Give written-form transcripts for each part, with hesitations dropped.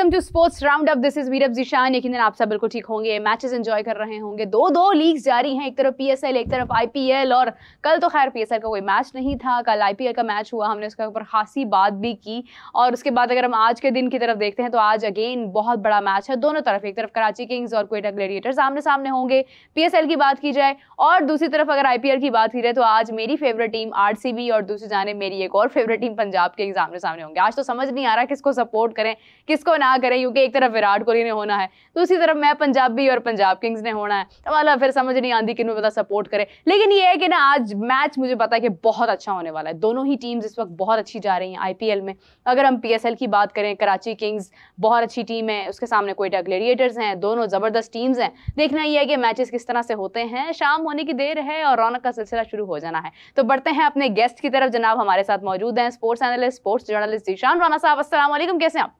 Welcome to sports round up. This is वीरब ज़ीशान। यकीनन आप सब बिल्कुल ठीक होंगे, मैचेस एंजॉय कर रहे होंगे। दो लीग्स जारी हैं, एक तरफ पीएसएल एक तरफ आईपीएल। और कल तो खैर पीएसएल का कोई मैच नहीं था, कल आईपीएल का मैच हुआ, हमने उसके ऊपर खासी बात भी की। और उसके बाद अगर हम आज के दिन की तरफ देखते हैं तो आज अगेन बहुत बड़ा मैच है दोनों तरफ। एक तरफ कराची किंग्स और क्वेटा ग्लैडिएटर्स आमने सामने होंगे पीएसएल की बात की जाए, और दूसरी तरफ अगर आईपीएल की बात की जाए तो आज मेरी फेवरेट टीम आरसीबी और दूसरी जाने मेरी एक और फेवरेट टीम पंजाब किंग्स आमने सामने होंगे। आज तो समझ नहीं आ रहा किसको सपोर्ट करें किसको ना करें, क्योंकि एक तरफ विराट कोहली ने होना है, दूसरी तरफ मैं पंजाबी और पंजाब किंग्स ने होना है। तो वाला फिर समझ नहीं आती किन्हों पता सपोर्ट करें। लेकिन ये है कि ना आज मैच मुझे पता है कि बहुत अच्छा होने वाला है। दोनों ही टीम्स इस वक्त बहुत अच्छी जा रही हैं आईपीएल में। अगर हम पीएसएल की बात करें, कराची किंग्स बहुत अच्छी टीम है, उसके सामने क्वेटा ग्लैडिएटर्स हैं, दोनों जबरदस्त टीम्स हैं। देखना ये है कि मैचेस किस तरह से होते हैं। शाम होने की देर है और रौनक का सिलसिला शुरू हो जाना है। तो बढ़ते हैं अपने गेस्ट की तरफ। जनाब हमारे साथ मौजूद हैं sports analyst, sports journalist Zeeshan Rana साहब। अस्सलाम वालेकुम, कैसे हैं आप?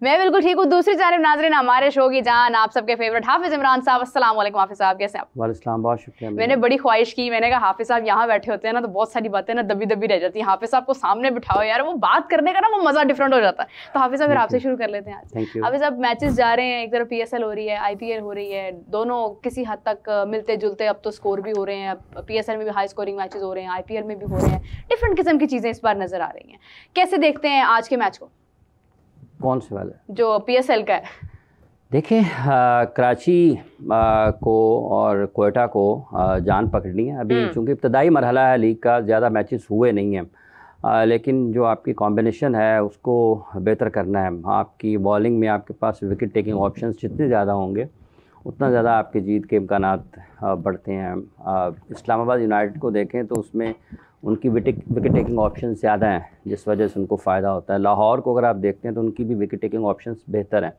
मैं बिल्कुल ठीक हूँ। दूसरी जानिब नाज़रीन हमारे शो की जान आप सबके फेवरेट हाफिज इमरान साहब। अस्सलाम वालेकुम हाफिज साहब, कैसे हैं आप? वालेकुम, बहुत शुक्रिया। मैंने बड़ी ख्वाहिश की, मैंने कहा हाफिज साहब यहाँ बैठे होते हैं ना तो बहुत सारी बातें ना दबी दबी रह जाती हैं, हाफिज साहब को सामने बिठाओ यार, वो बात करने का ना वो मजा डिफरेंट हो जाता है। तो हाफिज साहब फिर आपसे शुरू कर लेते हैं आज। हाफिज साहब मैचेस जा रहे हैं, एक तरफ पीएसएल हो रही है, आईपीएल हो रही है, दोनों किसी हद तक मिलते जुलते अब तो स्कोर भी हो रहे हैं। पीएसएल में भी हाई स्कोरिंग मैचेस हो रहे हैं, आईपीएल में भी हो रहे हैं, डिफरेंट किस्म की चीजें इस बार नजर आ रही हैं। कैसे देखते हैं आज के मैच को? कौन से वाले? जो पीएसएल का है। देखिए, कराची को और क्वेटा को जान पकड़नी है अभी, चूँकि इब्तदाई मरहला है लीग का, ज़्यादा मैचेस हुए नहीं हैं। लेकिन जो आपकी कॉम्बिनेशन है उसको बेहतर करना है। आपकी बॉलिंग में आपके पास विकेट टेकिंग ऑप्शंस जितने ज़्यादा होंगे उतना ज़्यादा आपके जीत के इम्कानात बढ़ते हैं। इस्लामाबाद यूनाइटेड को देखें तो उसमें उनकी विकेट टेकिंग ऑप्शन ज़्यादा हैं, जिस वजह से उनको फ़ायदा होता है। लाहौर को अगर आप देखते हैं तो उनकी भी विकेट टेकिंग ऑप्शंस बेहतर हैं,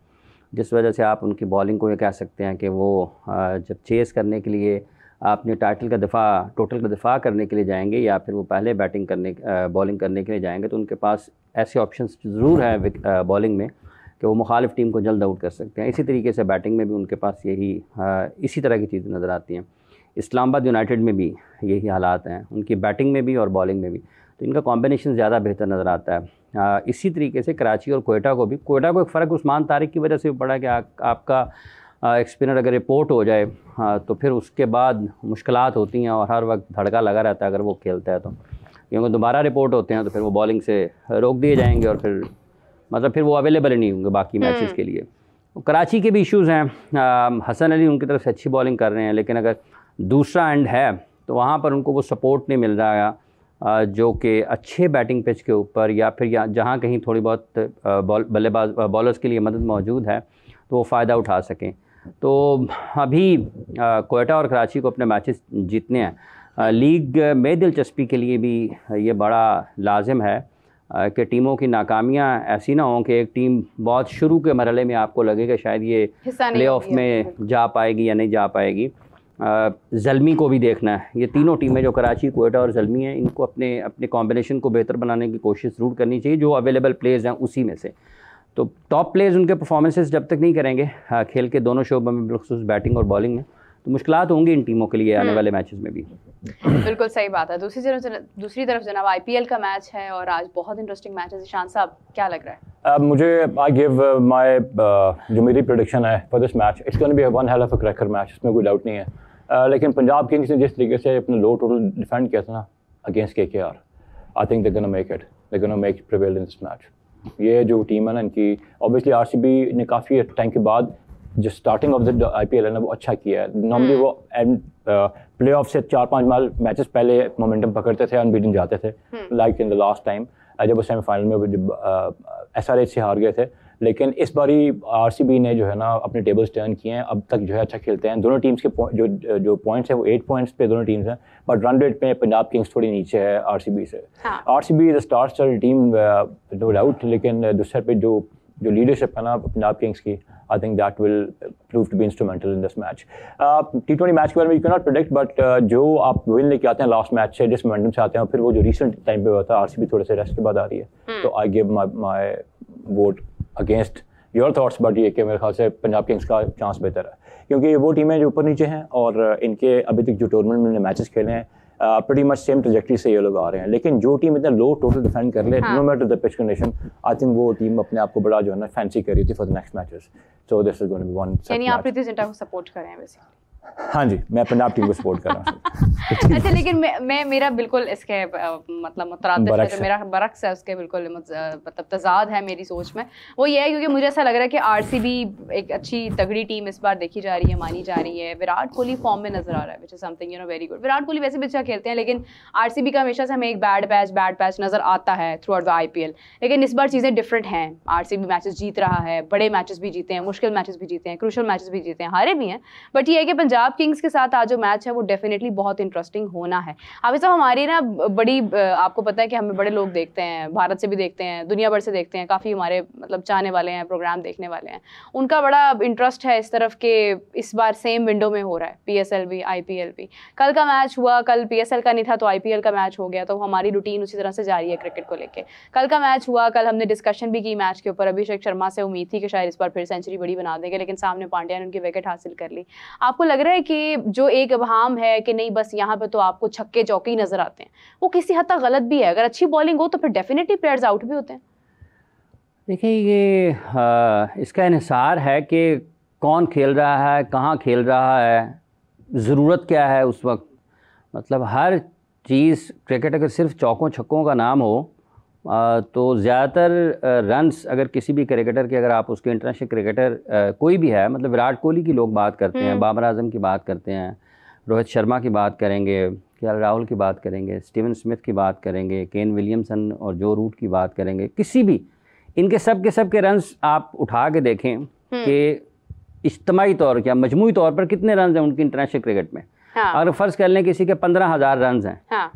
जिस वजह से आप उनकी बॉलिंग को ये कह सकते हैं कि वो जब चेस करने के लिए अपने टोटल का दिफा करने के लिए जाएंगे या फिर वो पहले बॉलिंग करने के लिए जाएंगे तो उनके पास ऐसे ऑप्शंस ज़रूर हैं बॉलिंग में कि वो मुखालिफ टीम को जल्द आउट कर सकते हैं। इसी तरीके से बैटिंग में भी उनके पास इसी तरह की चीज़ें नज़र आती हैं। इस्लामाबाद यूनाइटेड में भी यही हालात हैं, उनकी बैटिंग में भी और बॉलिंग में भी, तो इनका कॉम्बिनेशन ज़्यादा बेहतर नज़र आता है। इसी तरीके से कराची और क्वेटा को एक फ़र्क उस्मान तारिक की वजह से भी पड़ा कि आपका एक स्पिनर अगर रिपोर्ट हो जाए तो फिर उसके बाद मुश्किलात होती हैं और हर वक्त धड़का लगा रहता है अगर वो खेलता है तो, क्योंकि दोबारा रिपोर्ट होते हैं तो फिर वो बॉलिंग से रोक दिए जाएंगे और फिर वो अवेलेबल ही नहीं होंगे बाकी मैचेस के लिए। कराची के भी इश्यूज़ हैं। हसन अली उनकी तरफ से अच्छी बॉलिंग कर रहे हैं, लेकिन अगर दूसरा एंड है तो वहाँ पर उनको वो सपोर्ट नहीं मिल रहा है जो कि अच्छे बैटिंग पिच के ऊपर या फिर जहाँ कहीं थोड़ी बहुत बॉलर्स के लिए मदद मौजूद है तो वो फ़ायदा उठा सकें। तो अभी क्वेटा और कराची को अपने मैचेस जीतने हैं। लीग में दिलचस्पी के लिए भी ये बड़ा लाजिम है कि टीमों की नाकामियाँ ऐसी ना हों कि एक टीम बहुत शुरू के मरहले में आपको लगे कि शायद ये प्लेऑफ में जा पाएगी या नहीं जा पाएगी। ज़ल्मी को भी देखना है। ये तीनों टीमें जो कराची, क्वेटा और ज़ल्मी हैं, इनको अपने कॉम्बिनेशन को बेहतर बनाने की कोशिश ज़रूर करनी चाहिए, जो अवेलेबल प्लेयर्स हैं उसी में से। तो टॉप प्लेयर्स उनके परफॉर्मेंसेस जब तक नहीं करेंगे खेल के दोनों शोबों में, बिलखुसूस बैटिंग और बॉलिंग में, तो मुश्किलात होंगी इन टीमों के लिए आने वाले मैचेस में भी। बिल्कुल सही बात है। दूसरी तरफ जनाब आईपीएल का मैच है और आज बहुत इंटरेस्टिंग मैच है। ईशान साहब क्या लग रहा है? मुझे आई गिव माय जो मेरी प्रेडिक्शन है for this match, it's gonna B one hell of a cracker match, इसमें कोई डाउट नहीं है। लेकिन पंजाब किंग्स ने जिस तरीके से अपना लो टोटल डिफेंड किया था ना against KKR, I think they gonna make prevail in this match. ये जो टीम है ना इनकी, ऑब्वियसली आरसीबी ने काफ़ी टाइम के बाद जो स्टार्टिंग ऑफ द आईपीएल है ना वो अच्छा किया है। नॉर्मली वो प्ले ऑफ से 4-5 मैचेस पहले मोमेंटम पकड़ते थे, अनबीटन जाते थे, like in the last time जब वो सेमीफाइनल में एसआरएच से हार गए थे। लेकिन इस बारी आरसीबी ने जो है ना अपने टेबल्स टर्न किए हैं, अब तक जो है अच्छा खेलते हैं। दोनों टीम्स के जो पॉइंट्स हैं वो 8 पॉइंट्स पे दोनों टीम्स हैं, बट रन रेट में पंजाब किंग्स थोड़ी नीचे है आरसीबी से। RCB is a star stud team no doubt, लेकिन दूसरे पे जो लीडरशिप है ना पंजाब किंग्स की, I think that will prove to be instrumental in this match. T20 match के बारे में you can not predict, but जो आप विन लेके आते हैं लास्ट मैच से, जिस मोमेंटम से आते हैं, फिर वो जो रिसेंट टाइम पे हुआ था, आरसीबी थोड़े से रेस्ट के बाद आ रही है, तो I give my vote against your thoughts, but ये कि मेरे ख्याल से पंजाब किंग्स का चांस बेहतर है, क्योंकि वो टीमें जो ऊपर नीचे हैं और इनके अभी तक जो टूर्नामेंट में मैचेस खेले हैं pretty much सेम ट्रजेक्टरी से ये लोग आ रहे हैं, लेकिन जो टीम इतना लो टोटल डिफेंड कर ले, no matter the pitch condition, I think वो टीम अपने आप को बड़ा जो है ना फैंसी कर रही थी for the next matches. So this is going to be one. यानी आप प्रीति जिंटा को सपोर्ट कर रहे हैं बेसिकली? हाँ जी, मैं पंजाब टीम को सपोर्ट कर रहा हूँ। अच्छा, लेकिन मैं मेरा बिल्कुल इसके मतलब मुतरादिफ है, तो मेरा बरक्स है उसके, बिल्कुल मतलब तजाद है मेरी सोच में। वो ये है क्योंकि मुझे ऐसा लग रहा है कि आरसीबी एक अच्छी तगड़ी टीम इस बार देखी जा रही है, मानी जा रही है। विराट कोहली फॉर्म में नजर आ रहा है, which is something you know very good. Virat Kohli वैसे भी अच्छा खेलते हैं, लेकिन आरसीबी का हमेशा से हमें एक बैड पैच नजर आता है थ्रू आउट द आईपीएल। लेकिन इस बार चीज़ें डिफरेंट हैं। आरसीबी मैचेस जीत रहा है, बड़े मैचेस भी जीते हैं, मुश्किल मैचेस भी जीते हैं, क्रूशल मैचेस भी जीते हैं, हारे भी हैं। बट ये है कि पंजाब किंग्स के साथ आज जो मैच है वो डेफिनेटली बहुत इंटरेस्टिंग होना है। हाफिज साहब, हमारी ना बड़ी आपको पता है कि हमें बड़े लोग देखते हैं, भारत से भी देखते हैं, दुनिया भर से देखते हैं, काफ़ी हमारे मतलब चाहने वाले हैं, प्रोग्राम देखने वाले हैं, उनका बड़ा इंटरेस्ट है इस तरफ के इस बार सेम विंडो में हो रहा है, पीएसएल भी आईपीएल भी। कल का मैच हुआ, कल पीएसएल का नहीं था तो आईपीएल का मैच हो गया, तो हमारी रूटीन उसी तरह से जारी है क्रिकेट को लेकर। कल का मैच हुआ, कल हमने डिस्कशन भी की मैच के ऊपर। अभिषेक शर्मा से उम्मीद थी कि शायद इस बार फिर सेंचुरी बड़ी बना देंगे, लेकिन सामने पांड्या ने उनकी विकेट हासिल कर ली। आपको लग रहा है कि जो एक अबहाम है कि नहीं बस यहाँ पे तो आपको छक्के चौके ही नजर आते हैं, वो किसी हद तक गलत भी है? अगर अच्छी बॉलिंग हो तो फिर डेफिनेटली प्लेयर्स आउट भी होते हैं। देखिए, ये इसका इन्हिसार है कि कौन खेल रहा है, कहाँ खेल रहा है, ज़रूरत क्या है उस वक्त। मतलब हर चीज़, क्रिकेट अगर सिर्फ चौकों छक्कों का नाम हो तो ज़्यादातर रन्स अगर किसी भी क्रिकेटर के, अगर आप उसके इंटरनेशनल क्रिकेटर कोई भी है, मतलब विराट कोहली की लोग बात करते हैं, बाबर आजम की बात करते हैं, रोहित शर्मा की बात करेंगे, केएल राहुल की बात करेंगे, स्टीवन स्मिथ की बात करेंगे, केन विलियमसन और जो रूट की बात करेंगे, किसी भी इनके सब के रन्स आप उठा के देखें कि इज्तिमाई तौर या मजमूई तौर पर कितने रन हैं उनके इंटरनेशनल क्रिकेट में। हाँ। अगर फ़र्ज़ कर लें किसी के 15,000 रन हैं, हाँ,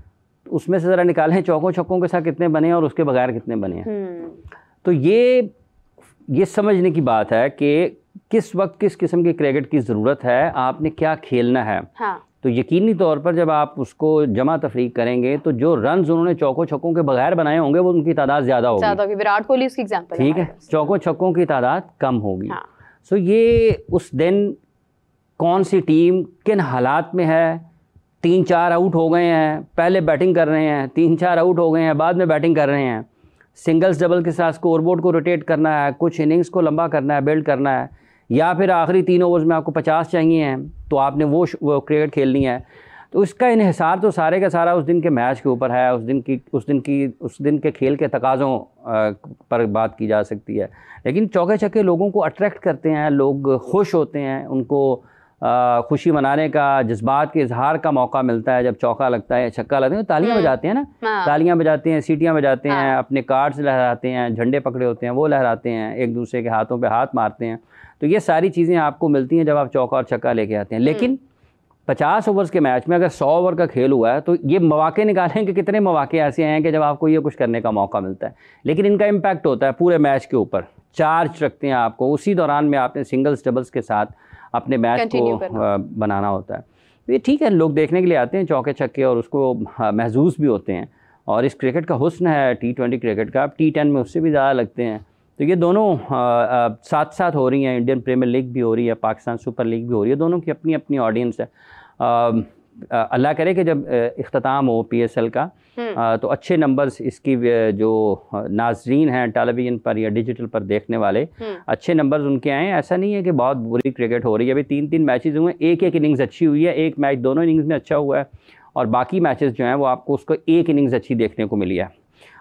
उसमें से ज़रा निकालें चौकों छक्कों के साथ कितने बने हैं और उसके बगैर कितने बने हैं। तो ये समझने की बात है कि किस वक्त किस किस्म की क्रिकेट की ज़रूरत है, आपने क्या खेलना है। हाँ। तो यकीनी तौर पर जब आप उसको जमा तफरीक करेंगे तो जो रन उन्होंने चौकों छक्कों के बगैर बनाए होंगे वो उनकी तादाद ज़्यादा होगी। विराट कोहली उसकी एग्जांपल है, ठीक है, चौकों छक्कों की तादाद कम होगी। हाँ। सो ये उस दिन कौन सी टीम किन हालात में है, 3-4 आउट हो गए हैं, पहले बैटिंग कर रहे हैं, 3-4 आउट हो गए हैं, बाद में बैटिंग कर रहे हैं, सिंगल्स डबल के साथ स्कोरबोर्ड को रोटेट करना है, कुछ इनिंग्स को लंबा करना है, बिल्ड करना है, या फिर आखिरी 3 ओवर्स में आपको 50 चाहिए हैं तो आपने वो क्रिकेट खेलनी है। तो इसका इन्हिसार तो सारे का सारा उस दिन के मैच के ऊपर है, उस दिन के खेल के तकाज़ों पर बात की जा सकती है। लेकिन चौके छक्के लोगों को अट्रैक्ट करते हैं, लोग खुश होते हैं, उनको खुशी मनाने का, जज्बात के इजहार का मौका मिलता है। जब चौका लगता है, छक्का लगता है, तो तालियां बजाते हैं ना, तालियां बजाते हैं, सीटियां बजाते हैं, अपने कार्ड्स लहराते हैं, झंडे पकड़े होते हैं वो लहराते हैं, एक दूसरे के हाथों पे हाथ मारते हैं। तो ये सारी चीज़ें आपको मिलती हैं जब आप चौका और छक्का लेके आते हैं। लेकिन 50 ओवर्स के मैच में अगर 100 ओवर का खेल हुआ है तो ये मौके निकालें कि कितने मौके ऐसे हैं कि जब आपको ये कुछ करने का मौका मिलता है, लेकिन इनका इम्पैक्ट होता है पूरे मैच के ऊपर, चार्ज रखते हैं आपको। उसी दौरान में आपने सिंगल्स डबल्स के साथ अपने मैच को बनाना होता है। तो ये ठीक है, लोग देखने के लिए आते हैं चौके छक्के और उसको महसूस भी होते हैं। और इस क्रिकेट का हुस्न है T20 क्रिकेट का, अब T10 में उससे भी ज़्यादा लगते हैं। तो ये दोनों साथ साथ हो रही हैं, इंडियन प्रीमियर लीग भी हो रही है, पाकिस्तान सुपर लीग भी हो रही है, दोनों की अपनी अपनी ऑडियंस है। अल्लाह करे कि जब इख्तिताम हो PSL का तो अच्छे नंबर्स इसकी जो नाजरीन हैं टेलीविज़न पर या डिजिटल पर देखने वाले, अच्छे नंबर्स उनके आए। ऐसा नहीं है कि बहुत बुरी क्रिकेट हो रही है। अभी 3-3 मैचेस हुए, एक इनिंग्स अच्छी हुई है, एक मैच दोनों इनिंग्स में अच्छा हुआ है, और बाकी मैचेस जो हैं वो आपको उसको एक इनिंग्स अच्छी देखने को मिली है।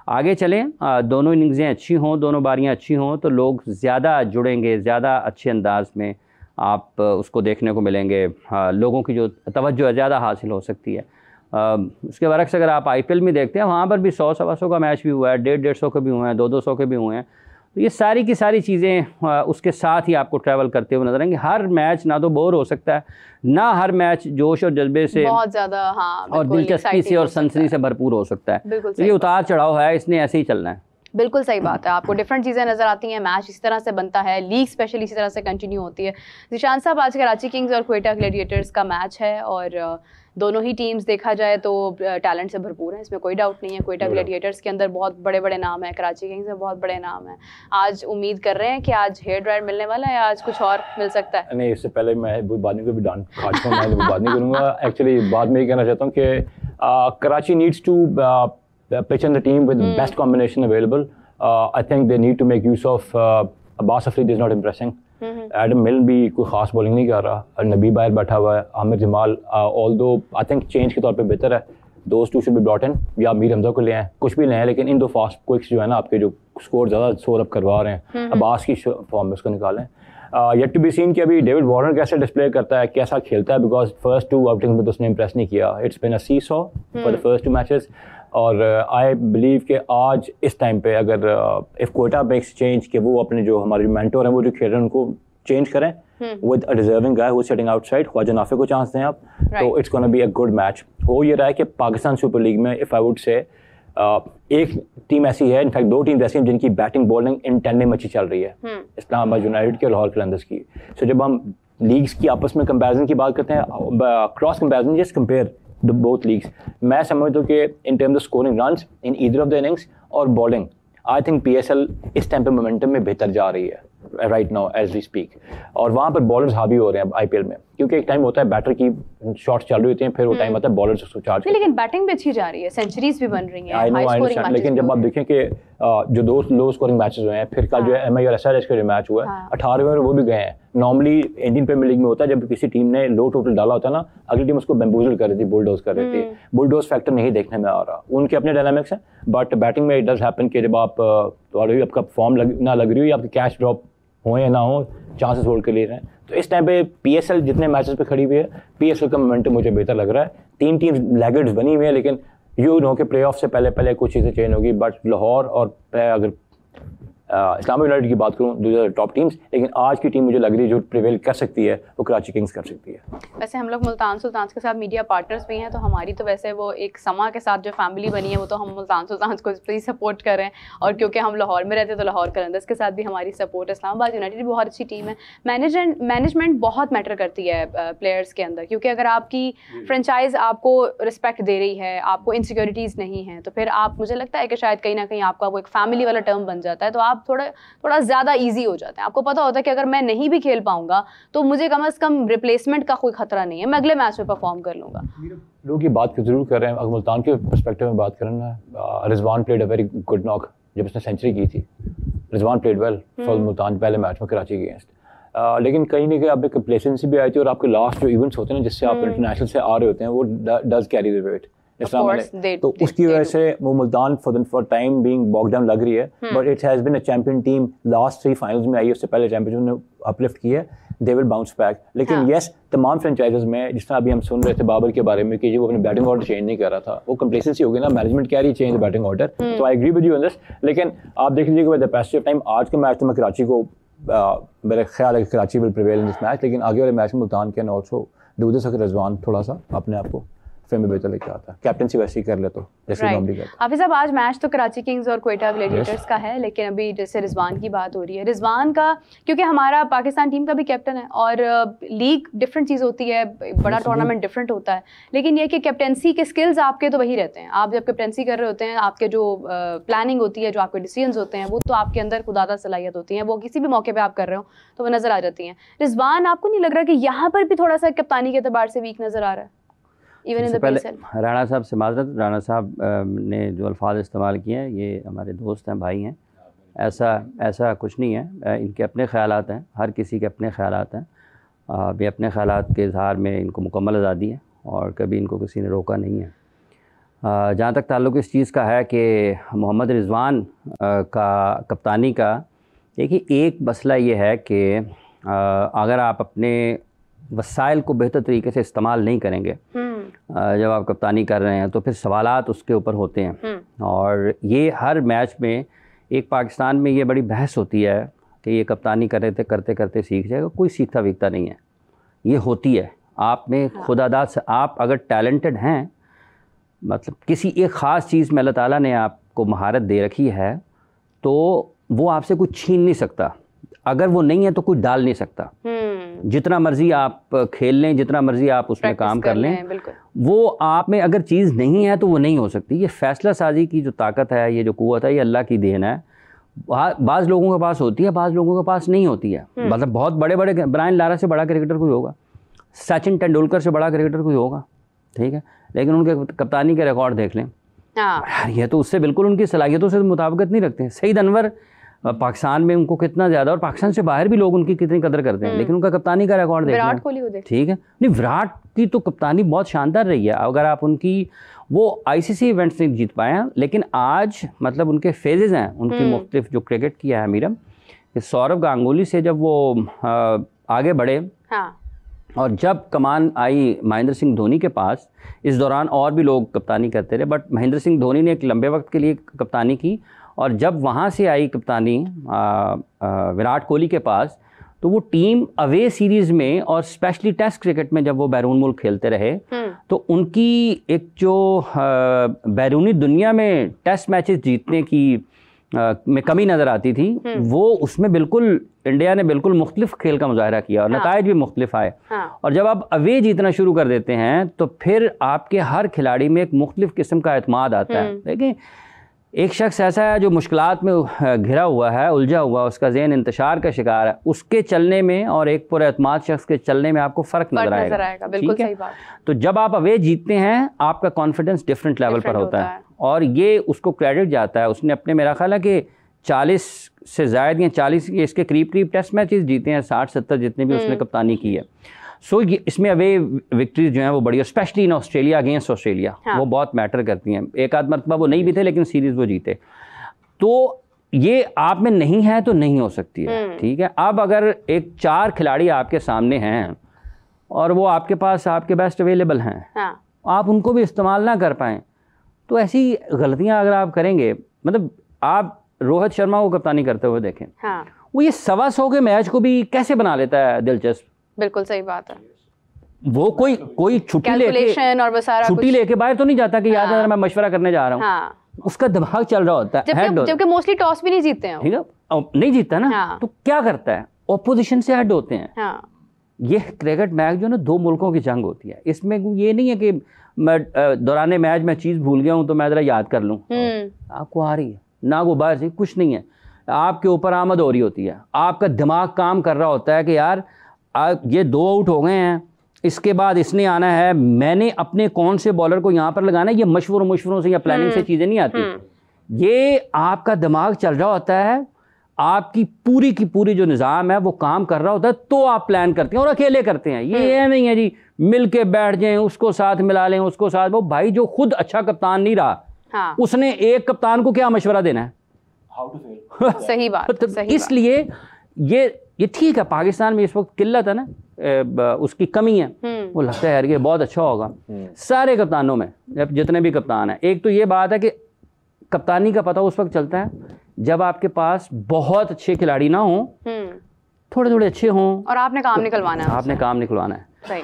आगे चलें, दोनों इनिंग्सें अच्छी हों, दोनों बारियाँ अच्छी हों तो लोग ज़्यादा जुड़ेंगे, ज़्यादा अच्छे अंदाज में आप उसको देखने को मिलेंगे, लोगों की जो तवज्जो है ज़्यादा हासिल हो सकती है। उसके बरक्स अगर आप IPL में देखते हैं, वहाँ पर भी 100-125 का मैच भी हुआ है, 150-150 के भी हुए हैं, 200-200 के भी हुए हैं। तो ये सारी की सारी चीज़ें उसके साथ ही आपको ट्रैवल करते हुए नजर आएंगे। हर मैच ना तो बोर हो सकता है, ना हर मैच जोश और जज्बे से बहुत ज़्यादा और दिलचस्पी से और सनसनी से भरपूर हो सकता है। तो ये उतार चढ़ाव है, इसने ऐसे ही चलना है। बिल्कुल सही बात है, आपको डिफरेंट चीज़ें नज़र आती हैं, मैच इसी तरह से बनता है, लीग स्पेशली इसी तरह से कंटिन्यू होती है। ज़ीशान साहब, आज कराची किंग्स और क्वेटा ग्लैडिएटर्स का मैच है और दोनों ही टीम्स देखा जाए तो टैलेंट से भरपूर हैं, इसमें कोई डाउट नहीं है। क्वेटा ग्लैडिएटर्स के अंदर बहुत बड़े बड़े नाम हैं, कराची किंग्स में बहुत बड़े नाम हैं। आज उम्मीद कर रहे हैं कि आज हेयर ड्रायर मिलने वाला है या आज कुछ और मिल सकता है? नहीं, इससे पहले मैं बुबानी को भी डांट खा चुका हूं, मैं बुबानी करूंगा। एक्चुअली बाद में ये कहना चाहता हूं कि Karachi needs to pitch in the team with the best combination available. I think they need to make use of Abbas Afridi is not impressing. Adam Milne भी कोई ख़ास बॉलिंग नहीं कर रहा. नबी बाहर बैठा हुआ है. Aamir Jamal although I think change के तौर पे बेहतर है. Those two should be brought in. या मीर हमजा को ले आए. कुछ भी ले आए लेकिन इन दो फास्ट क्विक्स जो है ना आपके जो स्कोर ज़्यादा सोर अप करवा रहे हैं. अब्बास की फॉर्म में उसको निकालें. Yet to be seen कि अभी डेविड वार्नर कैसे डिस्प्ले करता है, कैसा खेलता है, बिकॉज फर्स्ट 2 आउटिंग में तो उसने इम्प्रेस नहीं किया. It's been a seesaw for the first 2 matches. और आई बिलीव कि आज इस टाइम पे अगर इफ क्वेटा मेक्स चेंज कि वो अपने जो हमारे मेंटोर हैं वो जो खेल रहे हैं उनको चेंज करें with a deserving guy who is sitting outside. Khawaja Nafay को चांस दें आप, तो it's gonna be a good match. हो ये रहा है कि पाकिस्तान सुपर लीग में इफ आई वुड से एक टीम ऐसी है, इनफैक्ट 2 टीम्स ऐसी हैं जिनकी बैटिंग बॉलिंग इन टैंडेम अच्छी चल रही है, इस्लामाबाद यूनाइटेड की और लाहौर कलंदर्स की. सो जब हम लीग्स की आपस में कंपैरिजन की बात करते हैं, cross comparison, just compare the both leagues, मैं समझता हूँ कि in terms of scoring runs in either of the innings और बॉलिंग, आई थिंक PSL इस टाइम पे मोमेंटम में बेहतर जा रही है right now as we speak. और वहाँ पर बॉलर्स हावी हो रहे हैं IPL में, क्योंकि एक टाइम होता है बैटर की शॉट्स चालू होती हैं, फिर वो टाइम आता है बॉलर्स उसको चार्ज. लेकिन बैटिंग भी अच्छी जा रही है, सेंचुरीज भी बन रही हैं, हाई स्कोरिंग मैचेस. लेकिन जब आप देखें कि जो 2 लो स्कोरिंग मैचेस हुए हैं, फिर कल जो है MI और SRH का जो मैच हुआ है 18वें में वो भी गए हैं. नॉर्मली इंडियन प्रीमियर लीग में होता है जब किसी टीम ने लो टोटल डाला होता है ना, अगली टीम उसको बेम्बूजल कर रही थी, बुलडोज कर रही थी. बुलडोज फैक्टर नहीं देखने में आ रहा, उनके अपने डायनामिक्स हैं. बट बैटिंग में इट डज हैपन कि जब आप आपका फॉर्म ना लग रही हो या आपके कैच ड्रॉप हो या ना हो, चांसेस होल्ड कर ले रहे हैं. तो इस टाइम पे PSL जितने मैचेस पे खड़ी हुई है, PSL का मोमेंटम मुझे बेहतर लग रहा है. 3 टीम्स लैगर्ड्स बनी हुई है, लेकिन यू नो कि प्लेऑफ से पहले कुछ चीज़ें चेंज होगी. बट लाहौर और अगर इस्लामाबाद यूनाइटेड की बात करूँ, दूसरे टॉप टीम्स, लेकिन आज की टीम मुझे लग रही है जो प्रिवेल कर सकती है वो कराची किंग्स कर सकती है. वैसे हम लोग मुल्तान सुल्तान्स के साथ मीडिया पार्टनर्स भी हैं, तो हमारी तो वैसे वो एक समा के साथ जो फैमिली बनी है वो तो हम मुल्तान सुल्तान्स को ही सपोर्ट कर रहे हैं. और क्योंकि हम लाहौर में रहते हैं तो लाहौर कलंदर्स के साथ भी हमारी सपोर्ट है. इस्लामाबाद यूनाइटेड भी बहुत अच्छी टीम है. मैनेजमेंट बहुत मैटर करती है प्लेयर्स के अंदर, क्योंकि अगर आपकी फ्रेंचाइज आपको रिस्पेक्ट दे रही है, आपको इनसिक्योरिटीज़ नहीं है, तो फिर आप, मुझे लगता है कि शायद कहीं ना कहीं आपका वो एक फैमिली वाला टर्म बन जाता है, तो आप थोड़ा ज़्यादा ईजी हो जाते हैं. आपको पता होता है कि अगर मैं नहीं भी खेल पाऊंगा तो मुझे कम से कम रिप्लेसमेंट का कोई खतरा नहीं है, मैं अगले मैच में परफॉर्म कर लूंगा. लोग ये बात जरूर कर रहे हैं. अगर मुल्तान के पर्सपेक्टिव में बात करें ना, Rizwan played a very good knock. जब उसने सेंचुरी की थी, Rizwan played well for Multan पहले मैच में कराची के अगेंस्ट. लेकिन कहीं ना कहीं आप एक कंप्लेसेंसी भी आई थी, और आपके लास्ट जो इवेंट्स होते हैं जिससे आप इंटरनेशनल से आ रहे होते हैं, वो डज कैरी द वेट. तो उसकी वजह से वो Multan for time being bog down लग रही है. But it has been a champion team, last 3 finals में आई है, उससे पहले चैंपियनशिप ने अपलिफ्ट की है. They will bounce back. लेकिन यस, तमाम फ्रेंचाइजेस में जिस तरह अभी हम सुन रहे थे बाबर के बारे में कि वो अपने बैटिंग ऑर्डर चेंज नहीं कर रहा था, वो कंप्लेसेंसी हो गई ना, मैनेजमेंट कह रही है चेंज बैटिंग ऑर्डर. तो I agree with you on this. लेकिन आप देख लीजिएगा with the passage of time, आज के मैच तो मैं कराची को मेरा ख्याल है कि Karachi will prevail in this match, लेकिन आगे वाले मैच में Multan can also do this अगर रिजवान थोड़ा सा अपने आप को फिर में बेहतर लेके आता है. कैप्टनसी वैसे ही कर ले तो जैसे नॉर्मली करता है. हाफिज़ साहब, आज मैच तो कराची किंग्स और क्वेटा ग्लैडिएटर्स का है, लेकिन अभी जैसे रिजवान की बात हो रही है, रिजवान का, क्योंकि हमारा पाकिस्तान टीम का भी कैप्टन है और लीग डिफरेंट चीज़ होती है, बड़ा टूर्नामेंट डिफरेंट होता है, लेकिन ये कि कैप्टनसी के स्किल्स आपके तो वही रहते हैं. आप जब कैप्टनसी कर रहे होते हैं, आपके जो प्लानिंग होती है, जो आपके डिसीजंस होते हैं, वो तो आपके अंदर खुदादा सलाहियत होती है, वो किसी भी मौके पर आप कर रहे हो तो वो नज़र आ जाती हैं. रिजवान, आपको नहीं लग रहा कि यहाँ पर भी थोड़ा सा कप्तानी के एतबार से वीक नज़र आ रहा है? पहले राणा साहब से माजरत, राणा साहब ने जो अल्फाज इस्तेमाल किए हैं, ये हमारे दोस्त हैं, भाई हैं, ऐसा कुछ नहीं है. इनके अपने ख़यालात हैं, हर किसी के अपने ख़यालात हैं. ये अपने ख़यालात के इज़हार में इनको मुकम्मल आज़ादी है और कभी इनको किसी ने रोका नहीं है. जहाँ तक ताल्लुक़ इस चीज़ का है कि मोहम्मद रिजवान का कप्तानी का, देखिए एक मसला ये है कि अगर आप अपने वसाइल को बेहतर तरीके से इस्तेमाल नहीं करेंगे जब आप कप्तानी कर रहे हैं, तो फिर सवालात उसके ऊपर होते हैं. और ये हर मैच में एक पाकिस्तान में ये बड़ी बहस होती है कि ये कप्तानी करते करते सीख जाएगा. कोई सीखता वीखता नहीं है, ये होती है आप में खुदादाद से. आप अगर टैलेंटेड हैं, मतलब किसी एक ख़ास चीज़ में अल्लाह ताला ने आपको महारत दे रखी है, तो वो आपसे कुछ छीन नहीं सकता. अगर वो नहीं है तो कोई डाल नहीं सकता. जितना मर्जी आप खेल लें, जितना मर्जी आप उसमें काम कर लें, वो आप में अगर चीज़ नहीं है तो वो नहीं हो सकती. ये फैसला साजी की जो ताकत है, ये जो कुव्वत है, ये अल्लाह की देन है. बाज़ लोगों के पास होती है, बाज़ लोगों के पास नहीं होती है. मतलब बहुत बड़े बड़े, ब्रायन लारा से बड़ा क्रिकेटर कोई होगा, सचिन तेंदुलकर से बड़ा क्रिकेटर कोई होगा, ठीक है, लेकिन उनके कप्तानी के रिकॉर्ड देख लें, हाँ यार ये तो उससे बिल्कुल उनकी सलाहियतों से मुताबिकत नहीं रखते हैं। सईद अनवर पाकिस्तान में उनको कितना ज़्यादा, और पाकिस्तान से बाहर भी लोग उनकी कितनी कदर करते हैं, लेकिन उनका कप्तानी का रिकॉर्ड देख विराट लें, कोहली को देख, ठीक है। नहीं, विराट की तो कप्तानी बहुत शानदार रही है। अगर आप उनकी, वो आईसीसी इवेंट्स नहीं जीत पाए हैं, लेकिन आज मतलब उनके फेजेस हैं उनकी मुख्तलिफ जो क्रिकेट किया है मीरम, कि सौरव गांगुली से जब वो आगे बढ़े, हाँ और जब कमान आई महेंद्र सिंह धोनी के पास, इस दौरान और भी लोग कप्तानी करते रहे, बट महेंद्र सिंह धोनी ने एक लंबे वक्त के लिए कप्तानी की, और जब वहाँ से आई कप्तानी विराट कोहली के पास, तो वो टीम अवे सीरीज़ में और स्पेशली टेस्ट क्रिकेट में जब वो बैरून मुल्क खेलते रहे, तो उनकी एक जो बैरूनी दुनिया में टेस्ट मैचेस जीतने की में कमी नज़र आती थी, वो उसमें बिल्कुल इंडिया ने बिल्कुल मुख्तलिफ खेल का मुजाहरा किया और नताइज भी मुख्तलिफ आए। और जब आप अवे जीतना शुरू कर देते हैं तो फिर आपके हर खिलाड़ी में एक मुख्तलिफ किस्म का एतमाद आता है। देखिए, एक शख्स ऐसा है जो मुश्किलात में घिरा हुआ है, उलझा हुआ, उसका ज़हन इंतशार का शिकार है, उसके चलने में और एक पुरएतमाद शख्स के चलने में आपको फ़र्क नज़र आएगा। बिल्कुल सही बात। तो जब आप अवे जीतते हैं, आपका कॉन्फिडेंस डिफरेंट लेवल पर होता है, और ये उसको क्रेडिट जाता है। उसने अपने, मेरा ख्याल है कि 40 से ज़ायद या 40 के इसके करीब टेस्ट मैचेस जीते हैं, 60-70 जितने भी उसने कप्तानी की है। सो ये इसमें अवे विक्ट्रीज जो हैं वो बड़ी, specially in Australia, against Australia, वो बहुत मैटर करती हैं। एक आध मरतबा वो नहीं भी थे, लेकिन सीरीज़ वो जीते। तो ये आप में नहीं है तो नहीं हो सकती है, ठीक है। अब अगर एक 4 खिलाड़ी आपके सामने हैं और वो आपके पास आपके बेस्ट अवेलेबल हैं, आप उनको भी इस्तेमाल ना कर पाएँ, तो ऐसी गलतियाँ अगर आप करेंगे, मतलब आप रोहित शर्मा को कप्तानी करते हुए देखें, वो ये 125 के मैच को भी कैसे बना लेता है दिलचस्प। बिल्कुल सही बात है। वो कोई छुट्टी लेके बाहर तो नहीं जाता कि यार मैं मशवरा करने जा रहा हूँ, उसका दिमाग चल रहा होता है। जबकि मोस्टली टॉस भी नहीं जीतते हैं, ठीक है, नहीं जीतता ना, तो क्या करता है, ऑपोजिशन से हेड होते हैं। ये क्रिकेट मैच जो ना 2 मुल्कों की जंग होती है, इसमें ये नहीं है कि मैं दौरान मैच में चीज़ भूल गया हूँ तो मैं ज़रा याद कर लूँ। आपको आ रही है ना, वो बाहर से कुछ नहीं है, आपके ऊपर आमद हो रही होती है, आपका दिमाग काम कर रहा होता है कि यार ये 2 आउट हो गए हैं, इसके बाद इसने आना है, मैंने अपने कौन से बॉलर को यहाँ पर लगाना है। ये मशवरों से या प्लानिंग से चीज़ें नहीं आती, ये आपका दिमाग चल रहा होता है, आपकी पूरी की पूरी जो निज़ाम है वो काम कर रहा होता है, तो आप प्लान करते हैं और अकेले करते हैं। ये नहीं है जी मिल के बैठ जाएं, उसको साथ मिला लें, उसको साथ, वो भाई जो खुद अच्छा कप्तान नहीं रहा, उसने एक कप्तान को क्या मशवरा देना है, हाउ टू फेल। सही बात। इसलिए ये ठीक है, पाकिस्तान में इस वक्त किल्लत है ना, उसकी कमी है, वो लगता है यार ये बहुत अच्छा होगा। सारे कप्तानों में जितने भी कप्तान हैं, एक तो ये बात है कि कप्तानी का पता उस वक्त चलता है जब आपके पास बहुत अच्छे खिलाड़ी ना हों, थोड़े थोड़े अच्छे हों, और आपने काम निकलवाना है, सही,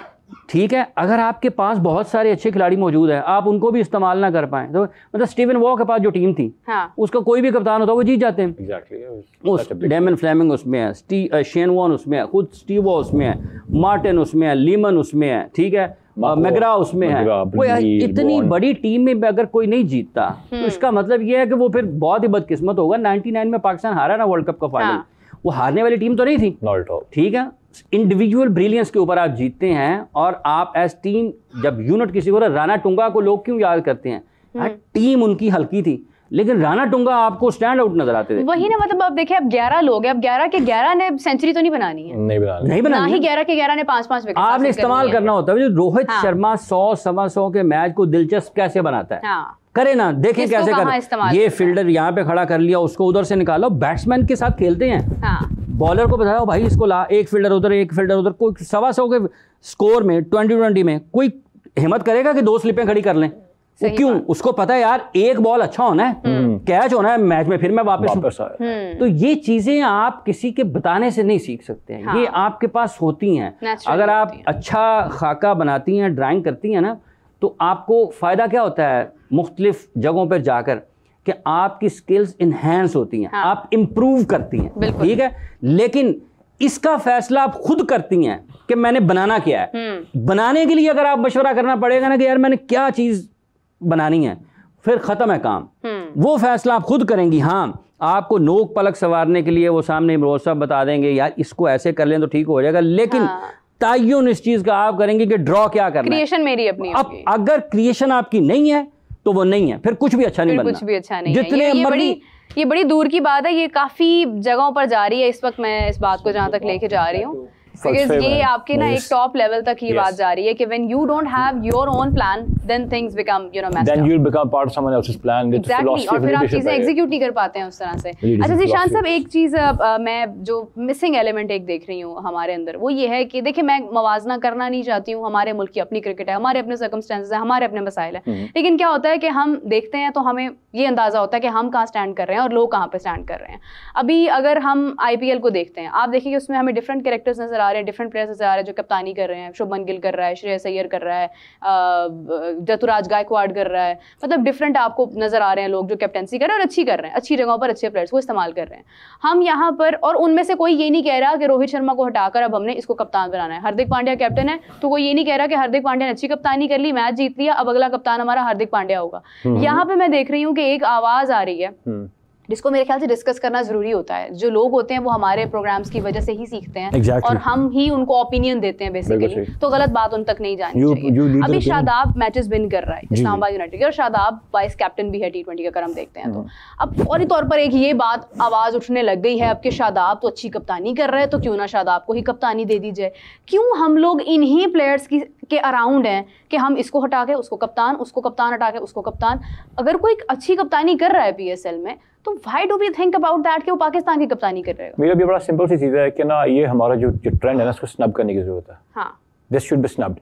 ठीक है। अगर आपके पास बहुत सारे अच्छे खिलाड़ी मौजूद हैं, आप उनको भी इस्तेमाल ना कर पाएं, तो मतलब स्टीवन वॉ के पास जो टीम थी, उसका कोई भी कप्तान होता वो जीत जाते हैं। उस डेमन फ्लेमिंग उसमें है, शेन वॉन उसमें है, खुद स्टीव वॉ उसमें है, मार्टिन उसमें है, लीमन उसमें है, ठीक है, मैगरा उसमें है। वो इतनी बड़ी टीम में अगर कोई नहीं जीतता, तो इसका मतलब ये है कि वो फिर बहुत ही बदकिस्मत होगा। 99 में पाकिस्तान हारा ना वर्ल्ड कप का फाइनल, वो हारने वाली टीम तो नहीं थी, ठीक है। इंडिविजुअल ब्रिलियंस के ऊपर आप जीतते हैं, और आप एज टीम, जब यूनिट किसी को, राणा टुंगा को लोग क्यों याद करते हैं, टीम उनकी हल्की थी, लेकिन राणा टुंगा आपको स्टैंड आउट नजर आते थे। वही ना, मतलब आप देखिए, अब 11 लोग हैं, अब 11 के 11 ने सेंचुरी तो नहीं बनानी है, नहीं बनानी, ना ही 11 के 11 ने 5-5 विकेट आपने इस्तेमाल करना होता है। रोहित शर्मा 100-125 के मैच को दिलचस्प कैसे बनाता है, करे ना, देखें कैसे कर, ये फील्डर यहाँ पे खड़ा कर लिया, उसको उधर से निकालो, बैट्समैन के साथ खेलते हैं, बॉलर को बताओ भाई इसको ला, एक फील्डर उधर, एक फील्डर उधर। कोई 125 के स्कोर में 2020 में कोई हिम्मत करेगा कि 2 स्लिपें खड़ी कर लें? वो क्यों? उसको पता है यार एक बॉल अच्छा होना है, कैच होना है मैच में, फिर मैं वापस तो ये चीजें आप किसी के बताने से नहीं सीख सकते हैं, ये आपके पास होती हैं। अगर आप अच्छा खाका बनाती हैं, ड्राइंग करती हैं ना, तो आपको फायदा क्या होता है, मुख्तलिफ जगहों पर जाकर कि आपकी स्किल्स इन्हेंस होती हैं, आप इम्प्रूव करती हैं, ठीक है। लेकिन इसका फैसला आप खुद करती हैं कि मैंने बनाना क्या है। बनाने के लिए अगर आप मशवरा करना पड़ेगा ना कि यार मैंने क्या चीज बनानी है, फिर खत्म है काम। वो फैसला आप खुद करेंगी। हाँ, आपको नोक पलक संवारने के लिए वो सामने इमरोज साहब बता देंगे यार इसको ऐसे कर लें तो ठीक हो जाएगा, लेकिन तयन इस चीज का आप करेंगे कि ड्रॉ क्या करना है। क्रिएशन मेरी अपनी अब होगी। अगर क्रिएशन आपकी नहीं है तो वो नहीं है, फिर कुछ भी अच्छा नहीं बनना। कुछ भी अच्छा नहीं जितने है। ये बड़ी दूर की बात है, ये काफी जगहों पर जा रही है इस वक्त। मैं इस बात को जहां तक लेके जा रही हूँ, बिकॉज ये आपके ना एक टॉप लेवल तक ये बात जा रही है कि when you don't have your own plan then things become messed up, then you will become part of someone else's plan. Exactly, और फिर आप चीजें एग्जीक्यूट नहीं कर पाते हैं उस तरह से। अच्छा ज़ीशान साहब, एक चीज मैं जो मिसिंग एलिमेंट एक देख रही हूँ हमारे अंदर, वो ये है कि देखिए, मैं मवाजना करना नहीं चाहती हूँ, हमारे मुल्क की अपनी क्रिकेट है, हमारे अपने सर्कमस्टेंसेस है, हमारे अपने मसाइल है, लेकिन क्या होता है कि हम देखते हैं तो हमें ये अंदाजा होता है कि हम कहाँ स्टैंड कर रहे हैं और लोग कहाँ पे स्टैंड कर रहे हैं। अभी अगर हम IPL को देखते हैं, आप देखिए उसमें हमें डिफरेंट कैरेक्टर्स नजर आ रहे हैं, डिफरेंट प्लेयर्स नजर आ रहे हैं जो कप्तानी कर रहे हैं। शुभमन गिल कर रहा है, श्रेयस अय्यर कर रहा है, ऋतुराज गायकवाड़ कर रहा है, मतलब डिफरेंट आपको नजर आ रहे हैं लोग जो कैप्टनसी कर रहे हैं और अच्छी कर रहे हैं, अच्छी जगहों पर अच्छे प्लेयर्स को इस्तेमाल कर रहे हैं। हम यहाँ पर, और उनमें से कोई ये नहीं कह रहा कि रोहित शर्मा को हटाकर अब हमने इसको कप्तान बनाना है। हार्दिक पांड्या कैप्टन है तो कोई ये नहीं कह रहा कि हार्दिक पांड्या ने अच्छी कप्तानी कर ली, मैच जीत लिया, अब अगला कप्तान हमारा हार्दिक पांड्या होगा। यहाँ पे मैं देख रही हूँ कि एक आवाज आ रही है जिसको मेरे ख्याल से डिस्कस करना जरूरी होता है। जो लोग होते हैं वो हमारे प्रोग्राम्स की वजह से ही सीखते हैं और हम ही उनको ओपिनियन देते हैं बेसिकली, तो गलत बात उन तक नहीं जानी चाहिए। अभी शादाब मैचेस विन कर रहा है इस्लामाबाद यूनाइटेड के, और शादाब वाइस कैप्टन भी है T20 का, अगर हम देखते हैं तो अब फौरी तौर पर एक ये बात आवाज उठने लग गई है अब कि शादाब तो अच्छी कप्तानी कर रहा है, तो क्यों ना शादाब को ही कप्तानी दे दी जाए। क्यों हम लोग इन्हीं प्लेयर्स के अराउंड हैं कि हम इसको हटा के उसको कप्तान हटा के उसको कप्तान। अगर कोई अच्छी कप्तानी कर रहा है PSL में, तो why do we think about that कि वो पाकिस्तान की कप्तानी कर रहे हो। मेरा भी बड़ा सिंपल सी चीज़ है कि ना, ये हमारा जो ट्रेंड है ना, इसको स्नब करने की जरूरत है। हाँ, दिस शुड बी स्नब्ड।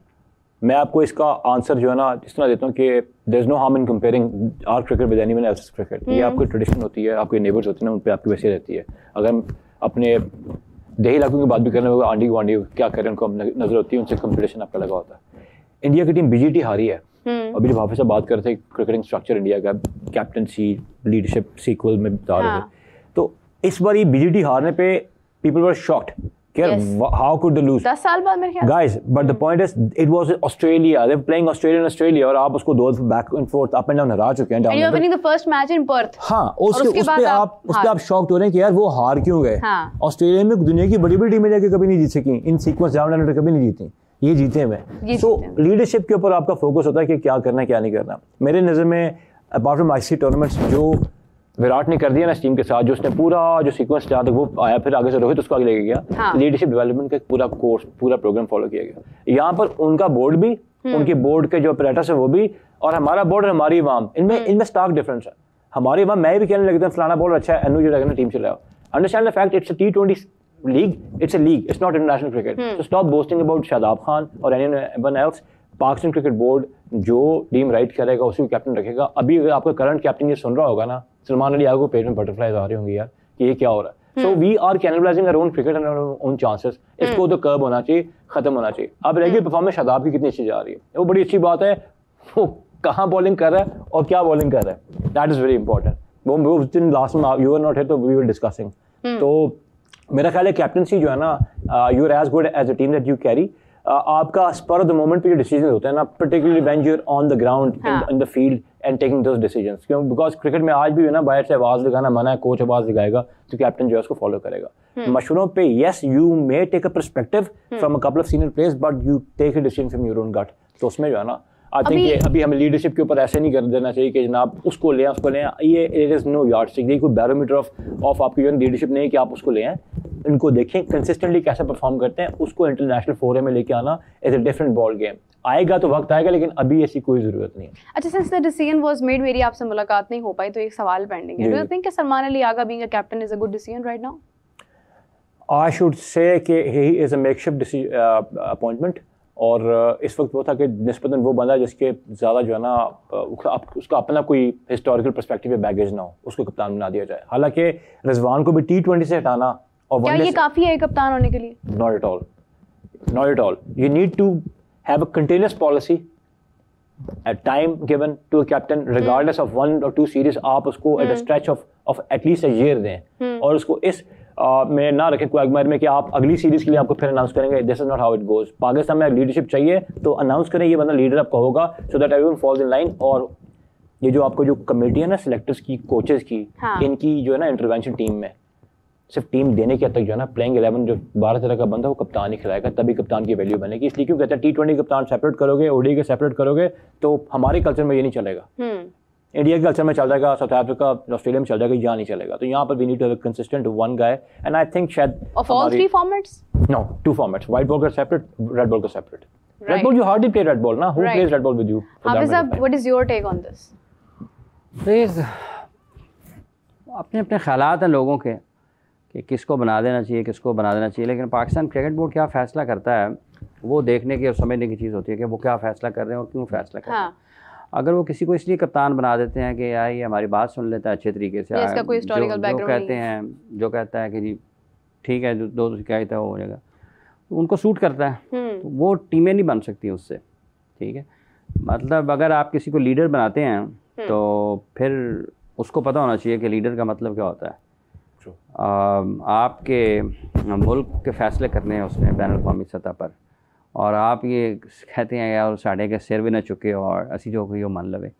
मैं आपको इसका आंसर जो है ना इस तरह देता हूँ कि there is no harm in comparing our cricket with anyone else's cricket. ये आपकी ट्रेडिशन होती है, आपके नेबर्स होते हैं ना, उन पर आपकी वैसे रहती है। अगर हम अपने देही इलाकों की बात भी कर रहे हैं, आंडी वांडी क्या करें, उनको नजर होती है, उनसे कंपटीशन आपका लगा होता है। इंडिया की टीम BGT हारी है। अभी जब हाफिज़ साहब बात कर रहे थे क्रिकेटिंग स्ट्रक्चर इंडिया का, कैप्टनसी लीडरशिप सीक्वल में बता रहे थे, तो इस बार ये BGT हारने पे पीपल वर शॉक्ड कि हाउ कुड दे लूज 10 साल बाद मेरे ख्याल guys. But the point is it was Australia, they were playing Australia, और आप उसको 2 back and forth up and down हरा चुके हैं। You are winning the first match in Perth. हां, उसके बाद आप शॉक्ड हो रहे हैं कि यार वो हार क्यों गए। ऑस्ट्रेलिया में दुनिया की बड़ी-बड़ी टीमें जाके कभी नहीं जीत सकी, इन सीक्वेंस डाउन अंडर कभी नहीं जीती, ये जीते हैं। सो लीडरशिप के ऊपर आपका फोकस होता है कि क्या करना है क्या नहीं करना। मेरे नज़र में अपार्ट फ्रॉम ICC टूर्नामेंट्स जो विराट ने कर दिया ना इस टीम के साथ, जो उसने पूरा जो सीक्वेंस था वो आया, फिर आगे से रोहित उसको आगे लेके गया, लीडरशिप डेवलपमेंट का पूरा कोर्स, पूरा प्रोग्राम फॉलो किया गया। यहाँ पर उनका बोर्ड भी, उनके बोर्ड के जो ऑपरेटर्स है वो भी, और हमारा बोर्ड और हमारी अवाम, इनमें स्टार्क डिफरेंस है। हमारी अवाम, मैं भी कहने लगता हूँ फलाना बॉलर अच्छा है, एनु जो टीम चलाओ। Understand the fact it's a T20 league, it's a league, it's not international cricket. So stop boasting about Shadab Khan or anyone else. Pakistan cricket board जो टीम राइट करेगा उसी को कैप्टन रखेगा। अभी अगर आपका करंट कैप्टन ये सुन रहा होगा ना, सलमान अली को पेट में बटरफ्लाइज आ रहे होंगे यार कि ये क्या हो रहा है। So we are cannibalising our own cricket and our own chances. इसको तो कर्ब होना चाहिए, खत्म होना चाहिए। अब रेगुलर परफॉर्मेंस शादाब की कितनी अच्छी जा रही है, वो बड़ी अच्छी बात है। वो कहाँ बॉलिंग कर रहा है और क्या बॉलिंग कर रहा है, दैट इज वेरी इंपॉर्टेंट। वो दिन लास्ट में यू आर नॉट हियर तो वी वर डिस्कसिंग। तो मेरा ख्याल है कैप्टनसी जो है ना, you are as good as a team that you carry. आपका स्पर ऑफ द मोमेंट पे जो डिसीजन होते हैं ना, particularly when you are on the ground in the field and taking those decisions, क्यों बिकॉज क्रिकेट में आज भी है ना, बाहर से आवाज लगाना मना है, कोच आवाज लगाएगा तो कैप्टन जो है उसको फॉलो करेगा। मशवरों पे yes you may take a perspective from a couple of senior players, but you take a decision from your own gut. तो उसमें जो है ना, आई थिंक अभी हमें लीडरशिप के ऊपर ऐसे नहीं कर देना चाहिए कि जनाब उसको लें उसको लें। ये इट इज़ नो यार्डस्टिक, ये कोई बैरोमीटर ऑफ आपकी लीडरशिप नहीं है कि आप उसको ले आएं। इनको देखें कंसिस्टेंटली कैसे परफॉर्म करते हैं, उसको इंटरनेशनल फोरम में लेके आना is a different ball game. आएगा तो वक्त आएगा, लेकिन अभी ऐसी कोई जरूरत नहीं है। अच्छा, since the decision was made, मेरी आपसे मुलाकात नहीं हो पाई तो एक सवाल पेंडिंग है। Do you think Salman Ali Agha being a captain is a good decision right now? I should say कि he is a makeshift appointment, और इस वक्त वो था कि निस्बतन वो बंदा जिसके ज़्यादा जो है ना उसका अपना कोई हिस्टोरिकल पर्सपेक्टिव या बैगेज ना हो, उसको कप्तान बना दिया जाए। हालांकि रिजवान को भी T20 से हटाना और क्या ये काफ़ी है कप्तान होने के लिए? Not at all, not at all. You need to have a continuous policy at time given to a captain regardless of 1 or 2 series. आप उसको at a stretch of at least a year दें, और उसको इस में ना रखें क्वागमायर में कि आप अगली सीरीज के लिए आपको फिर अनाउंस करेंगे। This is not how it goes. Pakistan में लीडरशिप चाहिए तो अनाउंस करें ये बंदा लीडर आपका होगा, so that everyone falls in line. और ये जो आपको जो कमेटी है ना सिलेक्टर्स की, कोचेस की, इनकी जो है ना इंटरवेंशन टीम में, सिर्फ टीम देने के हद तक जो है ना, प्लेइंग 11 जो 12-13 का बंदा वो कप्तान ही खिलाएगा, तभी कप्तान की वैल्यू बनेगी। इसलिए क्यों कहते हैं T20 कप्तान सेपरेट करोगे, ओडी के सेपरेट करोगे, तो हमारे कल्चर में ये नहीं चलेगा। इंडिया के कल्चर में चल जाएगा, साउथ अफ्रीका, ऑस्ट्रेलिया में चल जाएगा, यहाँ नहीं चलेगा। तो यहाँ पर we need to have consistent one guy, and I think शायद of all 3 formats, no 2 formats, white ball का सेपरेट, रेड बॉल का separate. Red ball, you hardly play red ball, ना? Who plays red ball with you? Hafiz, what is your take on this? अपने अपने ख्यालात हैं लोगों के कि किसको बना देना चाहिए, किसको बना देना चाहिए, लेकिन पाकिस्तान क्रिकेट बोर्ड क्या फ़ैसला करता है वो देखने की और समझने की चीज़ होती है कि वो क्या फ़ैसला कर रहे हैं और क्यों फ़ैसला कर रहे हैं। अगर वो किसी को इसलिए कप्तान बना देते हैं कि यार ये हमारी बात सुन लेता है अच्छे तरीके से, इसका कोई हिस्टोरिकल बैकग्राउंड कहते हैं, जो कहता है कि जी ठीक है, जो कहता है वो हो जाएगा, तो उनको सूट करता है, तो वो टीमें नहीं बन सकती उससे। ठीक है, मतलब अगर आप किसी को लीडर बनाते हैं तो फिर उसको पता होना चाहिए कि लीडर का मतलब क्या होता है। आपके मुल्क के फ़ैसले करने हैं उसने बैनुल अक़वामी सतह पर, और आप ये कहते हैं यार साढ़े के सिर भी ना चुके और असी जो कोई मान लवे,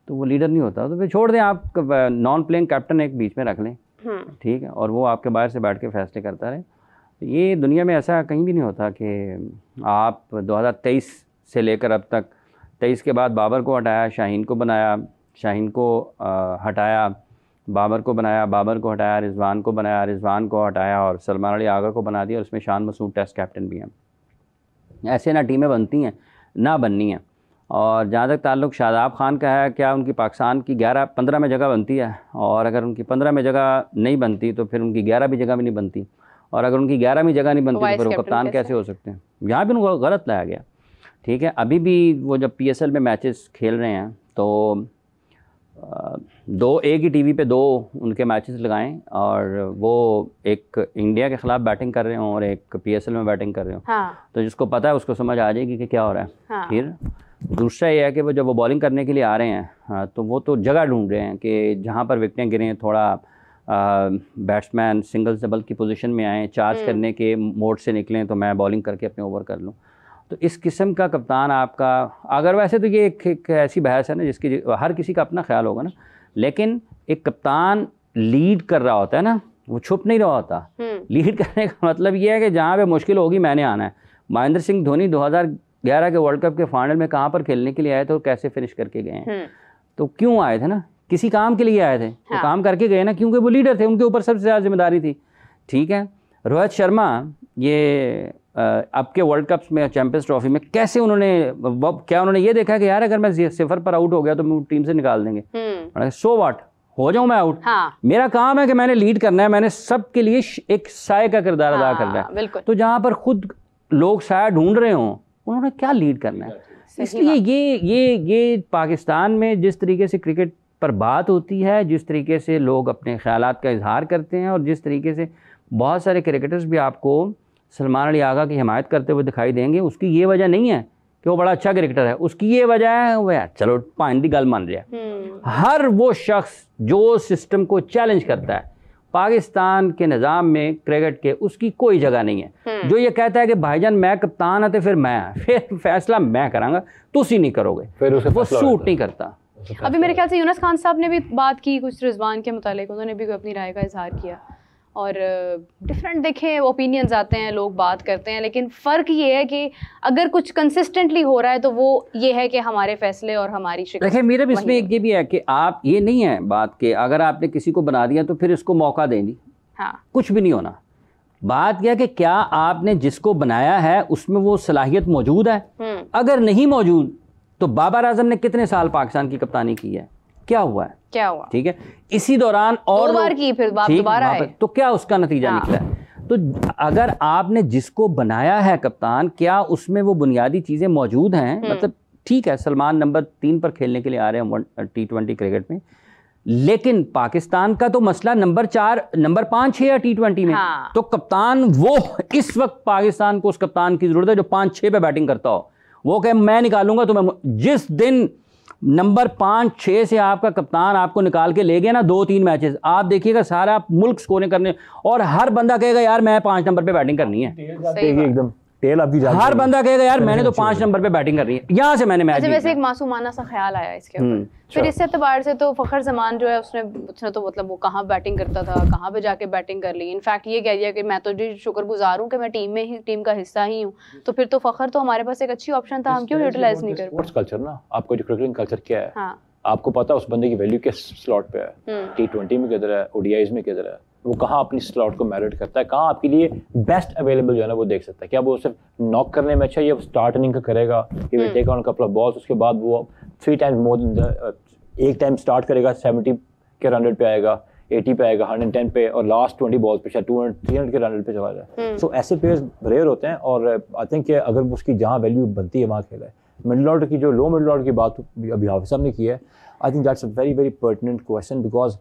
तो वो लीडर नहीं होता। तो फिर छोड़ दें, आप नॉन प्लेइंग कैप्टन एक बीच में रख लें, ठीक है, और वो आपके बाहर से बैठ के फ़ैसले करता रहे। ये दुनिया में ऐसा कहीं भी नहीं होता कि आप 2023 से लेकर अब तक, 23 के बाद बाबर को हटाया, शाहीन को बनाया, शाहीन को हटाया, बाबर को बनाया, बाबर को हटाया, रिजवान को बनाया, रिजवान को हटाया और सलमान अली आगा को बना दिया, और उसमें शान मसूद टेस्ट कैप्टन भी हैं। ऐसे ना टीमें बनती हैं ना बननी हैं। और जहाँ तक ताल्लुक़ शादाब खान का है, क्या उनकी पाकिस्तान की 11-15 में जगह बनती है, और अगर उनकी 15 में जगह नहीं बनती तो फिर उनकी 11 भी जगह भी नहीं बनती, और अगर उनकी 11वीं जगह नहीं बनती तो फिर वो कप्तान कैसे हो सकते हैं। यहाँ भी उनको गलत लाया गया। ठीक है, अभी भी वो जब PSL में मैचेस खेल रहे हैं तो 2 एक ही टीवी पे 2 उनके मैचेस लगाएं, और वो एक इंडिया के ख़िलाफ़ बैटिंग कर रहे हों और एक PSL में बैटिंग कर रहे हों। हाँ। तो जिसको पता है उसको समझ आ जाएगी कि क्या हो रहा है। हाँ। फिर दूसरा ये है कि वो जब वो बॉलिंग करने के लिए आ रहे हैं, हाँ, तो वो तो जगह ढूंढ रहे हैं कि जहाँ पर विकटें गिरें, थोड़ा बैट्समैन सिंगल डबल की पोजीशन में आएँ, चार्ज करने के मोड से निकलें तो मैं बॉलिंग करके अपने ओवर कर लूँ। तो इस किस्म का कप्तान आपका, अगर वैसे तो ये एक ऐसी बहस है ना जिसकी हर किसी का अपना ख्याल होगा ना, लेकिन एक कप्तान लीड कर रहा होता है ना, वो छुप नहीं रहा होता। लीड करने का मतलब ये है कि जहाँ पे मुश्किल होगी मैंने आना है। महेंद्र सिंह धोनी 2011 के वर्ल्ड कप के फाइनल में कहाँ पर खेलने के लिए आए थे और कैसे फिनिश करके गए हैं? तो क्यों आए थे ना, किसी काम के लिए आए थे। तो काम करके गए ना, क्योंकि वो लीडर थे, उनके ऊपर सबसे ज़्यादा जिम्मेदारी थी। ठीक है, रोहित शर्मा ये अब के वर्ल्ड कप्स में, चैंपियंस ट्रॉफी में कैसे उन्होंने, क्या उन्होंने ये देखा कि यार अगर मैं 0 पर आउट हो गया तो मैं टीम से निकाल देंगे, सो व्हाट, हो जाऊं मैं आउट। हाँ। मेरा काम है कि मैंने लीड करना है, मैंने सबके लिए एक साय का किरदार अदा करना है। तो जहाँ पर खुद लोग साया ढूंढ रहे हों, उन्होंने क्या लीड करना है। इसलिए ये पाकिस्तान में जिस तरीके से क्रिकेट पर बात होती है, जिस तरीके से लोग अपने ख्यालात का इजहार करते हैं, और जिस तरीके से बहुत सारे क्रिकेटर्स भी आपको सलमान अली आगा की हिमायत करते हुए दिखाई देंगे, उसकी ये वजह नहीं है कि वो बड़ा अच्छा क्रिकेटर है, उसकी ये वजह है वो यार चलो पानी दी गल मान लिया। हर वो शख्स जो सिस्टम को चैलेंज करता है पाकिस्तान के निज़ाम में क्रिकेट के, उसकी कोई जगह नहीं है। जो ये कहता है कि भाईजान मैं कप्तान है तो फिर फैसला मैं करांगा, तुसी नहीं करोगे, फिर वो सूट नहीं करता। अभी मेरे ख्याल से यूनुस खान साहब ने भी बात की कुछ रिजवान के मुतालिक, उन्होंने भी अपनी राय का इजहार किया, और डिफरेंट देखें ओपिनियंस आते हैं, लोग बात करते हैं, लेकिन फ़र्क ये है कि अगर कुछ कंसिस्टेंटली हो रहा है तो वो ये है कि हमारे फैसले और हमारी शिकस्त। देखिए मेरा भी इसमें एक ये भी है कि आप, ये नहीं है बात कि अगर आपने किसी को बना दिया तो फिर इसको मौका देंगी। हाँ। कुछ भी नहीं होना। बात यह कि क्या आपने जिसको बनाया है उसमें वो सलाहियत मौजूद है। अगर नहीं मौजूद तो बाबर आजम ने कितने साल पाकिस्तान की कप्तानी की है, क्या हुआ है, क्या हुआ? ठीक है, इसी दौरान और 2 बार की, फिर दोबारा आए तो क्या उसका नतीजा निकला है। तो अगर आपने जिसको बनाया है कप्तान, क्या उसमें वो बुनियादी चीज़ें मौजूद हैं। मतलब ठीक है, सलमान नंबर 3 पर खेलने के लिए आ रहे हैं T20 क्रिकेट में, लेकिन पाकिस्तान का तो मसला नंबर 4, नंबर 5, 6 या T20 में। हाँ। तो कप्तान, वो इस वक्त पाकिस्तान को उस कप्तान की जरूरत है जो 5-6 पे बैटिंग करता हो। वो कहे मैं निकालूंगा तो मैं, जिस दिन नंबर 5-6 से आपका कप्तान आपको निकाल के ले गया ना 2-3 मैचेस, आप देखिएगा सारा मुल्क स्कोरिंग करने, और हर बंदा कहेगा यार मैं 5 नंबर पे बैटिंग करनी है। एकदम टेल आपकी जा हर बंदा कहेगा यार मैंने तो 5 नंबर पे बैटिंग करनी है, यहाँ से मैंने मैच अच्छा वैसे एक मासूमाना सा ख्याल आया इसके ऊपर, फिर इस एतबार से तो फखर जमान जो है उसने तो मतलब वो कहाँ बैटिंग करता था, कहाँ पे जाके बैटिंग कर ली। इनफैक्ट ये कह दिया कि मैं तो जी शुक्रगुजार हूँ कि मैं टीम का हिस्सा ही हूँ, तो फिर तो फखर तो हमारे पास एक अच्छी ऑप्शन था, हम क्यों यूटिलाइज नहीं कर स्पोर्ट्स कल्चर ना, आपका जो क्रिकेटिंग कल्चर क्या है, हाँ आपको पता है उस बंदे की वैल्यू किस स्लॉट पे है, T20 में किधर है, ODIs में किधर है, वो कहाँ अपनी स्लॉट को मेरिट करता है, कहाँ आपके लिए बेस्ट अवेलेबल जो है ना वो देख सकता है। क्या वो सिर्फ नॉक करने में अच्छा, या स्टार्ट इनिंग का करेगा, कि will take on couple of balls, उसके बाद वो 3 टाइम्स मोर देन एक टाइम स्टार्ट करेगा 70 के रन रेट पे आएगा, 80 पे आएगा, 110 पे, और लास्ट 20 बॉल्स पे शायद 200-300 के रन रेट पे चला जाए। सो ऐसे प्लेयर्स रेयर होते हैं, और आई थिंक अगर उसकी जहाँ वैल्यू बनती है वहाँ खेला है। मिडिल ऑर्डर की जो लो मिडिल ऑर्डर की बात अभी हाफिज साहब ने की है, I think that's a very very pertinent question, because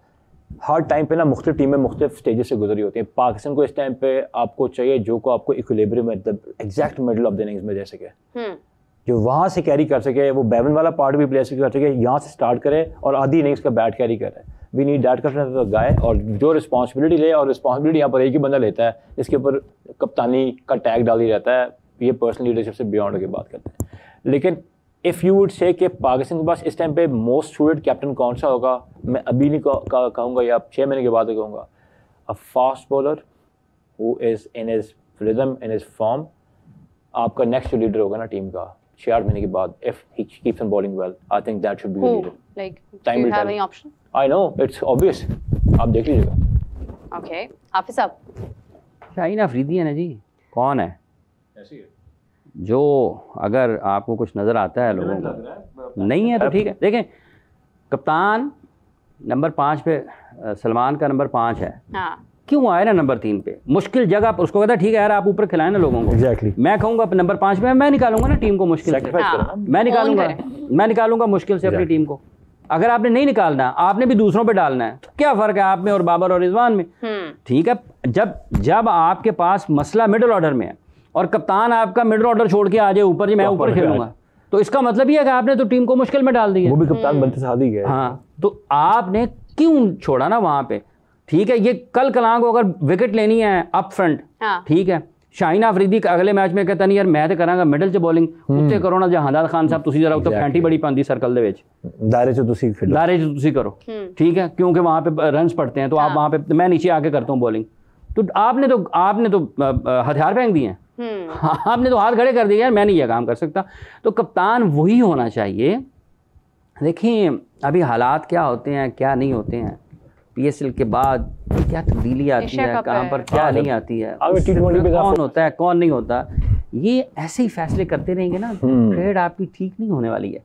her time पे ना मुख्तलिफ टीमें मुख्तलिफ स्टेजेस से गुजरी होती हैं। पाकिस्तान को इस टाइम पे आपको चाहिए जो को आपको इक्विलिब्रियम में exact middle of the innings में दे सके, जो वहाँ से कैरी कर सके, वो बैवन वाला पार्ट भी प्लेयर से कर सके, यहाँ से स्टार्ट करे और आधी इनिंग्स का बैट कैरी करे। We need that kind of guy, और जो रिस्पॉन्सिबिलिटी ले, और रिस्पॉन्सिबिलिटी यहाँ पर एक ही बंदा लेता है, इसके ऊपर कप्तानी का टैग डाल ही रहता है, ये पर्सनल लीडरशिप से बियॉन्ड की बात करते हैं। लेकिन इफ़ यू वुड से कि पाकिस्तान के पास इस टाइम पे मोस्ट सूटेड कैप्टन कौन सा होगा, मैं अभी नहीं कहूँगा या 6 महीने के बाद कहूँगा, a fast bowler who is in his rhythm, in his form, आपका नेक्स्ट जो लीडर होगा ना टीम का 6-8 महीने के बाद, if he keeps on bowling well, I think that should be the leader. Like do you have any option? I know it's obvious, आप देख लीजिएगा। ओके हाफिज साहब, शाहीन अफरीदी है ना जी, कौन है ऐसी है जो, अगर आपको कुछ नज़र आता है लोगों को नहीं है तो ठीक है। देखें कप्तान नंबर 5 पे सलमान का नंबर 5 है, हाँ क्यों आए ना नंबर 3 पे, मुश्किल जगह पर उसको कहता है ठीक है यार आप ऊपर खिलाएं ना लोगों को। Exactly. मैं कहूँगा नंबर 5 पे मैं निकालूंगा ना टीम को मुश्किल से, हाँ, मैं निकालूंगा मुश्किल से अपनी टीम को। अगर आपने नहीं निकालना, आपने भी दूसरों पे डालना है, तो क्या फ़र्क है आप में और बाबर और रिजवान में? ठीक है, जब आपके पास मसला मिडिल ऑर्डर में है और कप्तान आपका मिडिल ऑर्डर छोड़ के आ जाए ऊपर, जी मैं ऊपर खेलूंगा, तो इसका मतलब ये है कि आपने तो टीम को मुश्किल में डाल दी है। वो भी कप्तान बनते साथ ही गए। हाँ, तो आपने क्यों छोड़ा ना वहाँ पे? ठीक है, ये कल कलां को अगर विकेट लेनी है अप फ्रंट, ठीक है, शाहीन अफरीदी का अगले मैच में कहता नहीं यार मैं तो करांगा मिडल च बॉलिंग, उत्ते करो ना जहांदार खान साहब तुसी जरा उत्ते फैंटी बड़ी पांदी सर्कल दे विच, दायरे च तुसी करो, ठीक है, क्योंकि वहाँ पे रन्स पड़ते हैं, तो आप वहाँ पे, मैं नीचे आके करता हूँ बॉलिंग, तो आपने तो हथियार फेंक दिए हैं, आपने तो हाथ खड़े कर दिए यार मैं नहीं ये काम कर सकता। तो कप्तान वही होना चाहिए। देखिए अभी हालात क्या होते हैं क्या नहीं होते हैं, PSL के बाद क्या तब्दीली आती है, कहाँ पर क्या नहीं आती है, कौन होता है कौन नहीं होता, ये ऐसे ही फैसले करते रहेंगे ना, ट्रेड आपकी ठीक नहीं होने वाली है।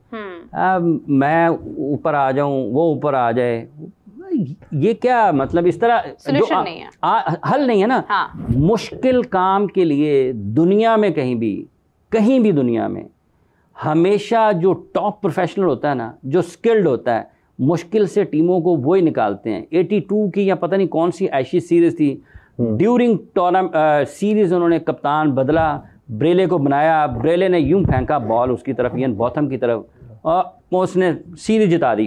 अब मैं ऊपर आ जाऊं वो ऊपर आ जाए, ये क्या मतलब, इस तरह जो नहीं है, हल नहीं है ना। हाँ। मुश्किल काम के लिए दुनिया में कहीं भी दुनिया में हमेशा जो टॉप प्रोफेशनल होता है ना, जो स्किल्ड होता है, मुश्किल से टीमों को वो ही निकालते हैं। 82 की या पता नहीं कौन सी ऐसी सीरीज़ थी, ड्यूरिंग सीरीज़ उन्होंने कप्तान बदला, ब्रेले को बनाया, ब्रेले ने यूं फेंका बॉल उसकी तरफ, इयन बॉथम की तरफ, और उसने सीरीज जिता दी।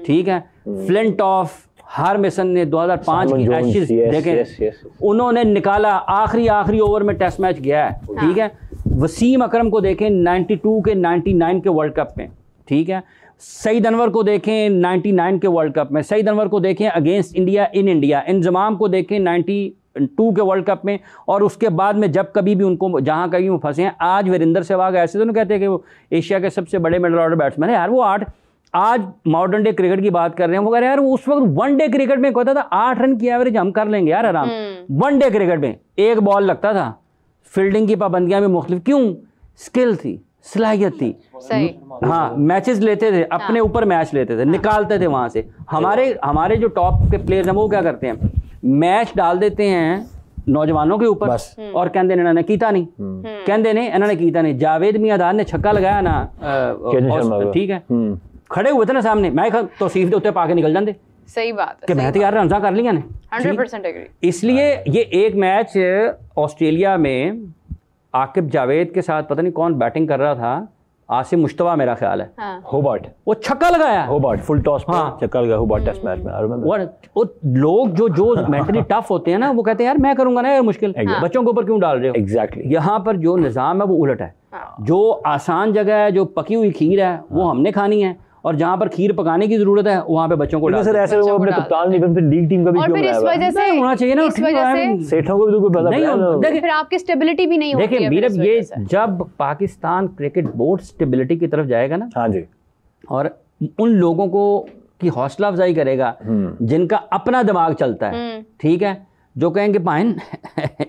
ठीक है, फ्लिंट ऑफ हार्मिसन ने 2005 की एशेज देखें, उन्होंने निकाला, आखिरी ओवर में टेस्ट मैच गया है। ठीक है, वसीम अकरम को देखें 92 के 99 के वर्ल्ड कप में, ठीक है, सईद अनवर को देखें 99 के वर्ल्ड कप में, सईद अनवर को देखें against India in India, Inzamam को देखें 92 के वर्ल्ड कप में, और उसके बाद में जब कभी भी उनको जहाँ कहीं वो फंसे हैं। आज वीरेंद्र सहवाग ऐसे तो नहीं कहते कि वो एशिया के सबसे बड़े मिडल ऑर्डर बैट्समैन है यार, वो 8, आज मॉडर्न डे क्रिकेट की बात कर रहे हैं, वो कह रहे हैं यार उस वक्त वनडे क्रिकेट में कहता था 8 रन की एवरेज हम कर लेंगे यार आराम। वनडे क्रिकेट में एक बॉल लगता था, फील्डिंग की पाबंदियां भी मुख्तलिफ, क्यों, स्किल थी, सलाहियत थी। हाँ, मैचेस लेते थे, अपने ऊपर मैच लेते थे, निकालते थे वहां से। हमारे जो टॉप के प्लेयर्स हैं वो क्या करते हैं, मैच डाल देते हैं नौजवानों के ऊपर और कहते इन्होंने कीता नहीं, कहते ने इन्होंने कीता नहीं। जावेद मियादार ने छक्का लगाया ना, ठीक है, खड़े हुए थे ना सामने, मैं तौसीफ के उत्ते पाके निकल जाते। सही बात है कि मैं तो यार रंजा कर लिया ने, 100% एग्री। इसलिए ये एक मैच ऑस्ट्रेलिया में आकिब जावेद के साथ पता नहीं कौन बैटिंग कर रहा था, आसिम मुश्तबा मेरा ख्याल है, हाँ। होबार्ट, वो छक्का लगाया, होबार्ट फुल टॉस पे हाँ। छक्का लगा होबार्ट टेस्ट मैच में। I remember. वो लोग जो मेंटली टफ होते हैं ना, वो कहते हैं यार मैं करूंगा ना यार, मुश्किल बच्चों के ऊपर क्यों डाल रहे हो। एग्जैक्टली। यहाँ पर जो निज़ाम है वो उलट है, जो आसान जगह है, जो पकी हुई खीर है वो हमने खानी है, और जहाँ पर खीर पकाने की जरूरत है वहाँ पे बच्चों को डाल सर ऐसे वो अपने कप्तान नहीं बनते, लीग टीम का भी और क्यों फिर इस बनाया वजह से होना चाहिए ना, इस वजह से सेठों को भी तो कोई पता नहीं नहीं। देखिए फिर आपकी स्टेबिलिटी भी नहीं होती देखिए है मीरब, फिर इस ये वजह से। जब पाकिस्तान क्रिकेट बोर्ड स्टेबिलिटी की तरफ जाएगा ना, हाँ जी, और उन लोगों को की हौसला अफजाई करेगा जिनका अपना दिमाग चलता है, ठीक है, जो कहेंगे पाइन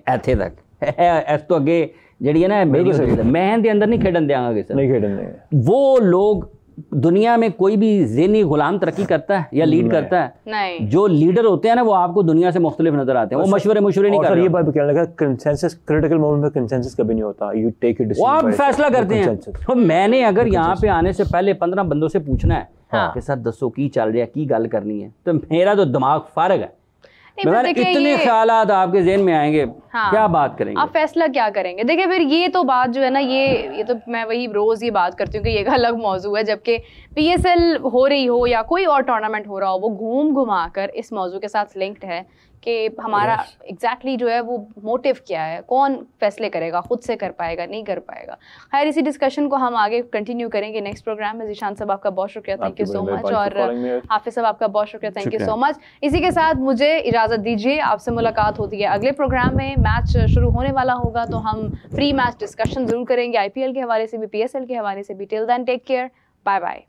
ऐथे तक इस तो अगे जड़ी है ना मैं दे अंदर नहीं खेडन देंगा किसी नहीं खेडन देंगे। वो लोग दुनिया में कोई भी ज़हनी गुलाम तरक्की करता है या लीड करता है नहीं, जो लीडर होते हैं ना वो आपको दुनिया से मुख्तलिफ नजर आते हैं, वो मशवरे नहीं कर रहे। ये बात कहने लगा कंसेंसस, क्रिटिकल मोमेंट में कंसेंसस कभी नहीं होता, यू टेक इट वो आप फैसला करते हैं। तो मैंने अगर यहाँ पे आने से पहले 15 बंदों से पूछना है कि सर दसो की चल रही है, की गल करनी है, तो मेरा तो दिमाग फारग है। इतने ख्यालात आपके ज़हन में आएंगे, हाँ, क्या बात करेंगे आप फैसला क्या करेंगे। देखिए फिर ये तो बात जो है ना, ये तो मैं वही रोज ये बात करती हूँ कि ये एक अलग मौजू है, जबकि PSL हो रही हो या कोई और टूर्नामेंट हो रहा हो, वो घूम घुमा कर इस मौजू के साथ लिंक्ड है कि हमारा एग्जैक्टली जो है वो मोटिव क्या है, कौन फैसले करेगा, खुद से कर पाएगा नहीं कर पाएगा। खैर इसी डिस्कशन को हम आगे कंटिन्यू करेंगे नेक्स्ट प्रोग्राम में। ज़ीशान साहब आपका बहुत शुक्रिया, थैंक यू सो मच, और हाफिज साहब आपका बहुत शुक्रिया, थैंक यू सो मच। इसी के साथ मुझे इजाज़त दीजिए, आपसे मुलाकात होती है अगले प्रोग्राम में। मैच शुरू होने वाला होगा तो हम प्री मैच डिस्कशन जरूर करेंगे, IPL के हवाले से भी, PSL के हवाले से भी। Till then take care, bye bye.